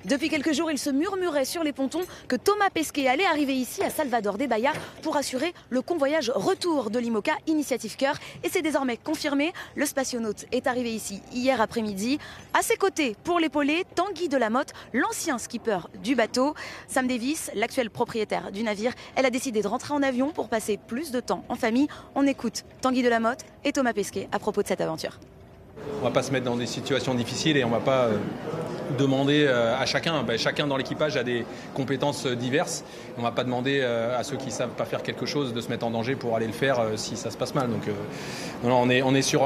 Depuis quelques jours, il se murmurait sur les pontons que Thomas Pesquet allait arriver ici à Salvador de Bahia pour assurer le convoyage retour de l'IMOCA Initiative Cœur. Et c'est désormais confirmé, le spationaute est arrivé ici hier après-midi. À ses côtés, pour l'épauler, Tanguy Delamotte, l'ancien skipper du bateau. Sam Davis, l'actuel propriétaire du navire, elle a décidé de rentrer en avion pour passer plus de temps en famille. On écoute Tanguy Delamotte et Thomas Pesquet à propos de cette aventure. On ne va pas se mettre dans des situations difficiles et on ne va pas demander à chacun. Chacun dans l'équipage a des compétences diverses. On ne va pas demander à ceux qui ne savent pas faire quelque chose de se mettre en danger pour aller le faire si ça se passe mal. Donc, on est sur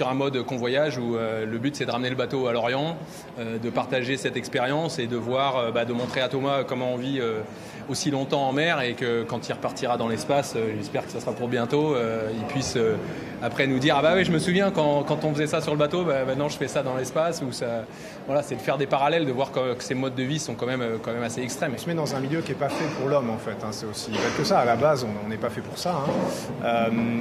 un mode convoyage où le but c'est de ramener le bateau à l'Orient, de partager cette expérience et de voir, de montrer à Thomas comment on vit aussi longtemps en mer et que quand il repartira dans l'espace, j'espère que ça sera pour bientôt, il puisse après nous dire « Ah bah oui, je me souviens quand on faisait ça sur le bateau, maintenant je fais ça dans l'espace ». Voilà, c'est de faire des parallèles, de voir que ces modes de vie sont quand même assez extrêmes. On se met dans un milieu qui n'est pas fait pour l'homme en fait, c'est aussi bête que ça. À la base, on n'est pas fait pour ça.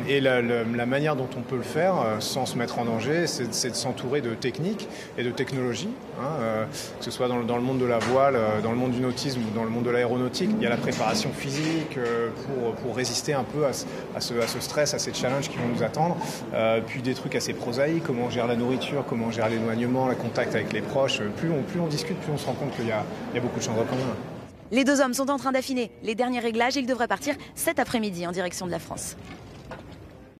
Et la manière dont on peut le faire sans se mettre en danger, c'est de s'entourer de techniques et de technologies, que ce soit dans le monde de la voile, dans le monde du nautisme ou dans le monde de l'aéronautique. Il y a la préparation physique pour résister un peu à ce stress, à ces challenges qui vont nous attendre. Puis des trucs assez prosaïques, comment on gère la nourriture, comment on gère l'éloignement, le contact avec les proches. Plus on discute, plus on se rend compte qu'il y a beaucoup de choses en commun. Les deux hommes sont en train d'affiner les derniers réglages et ils devraient partir cet après-midi en direction de la France.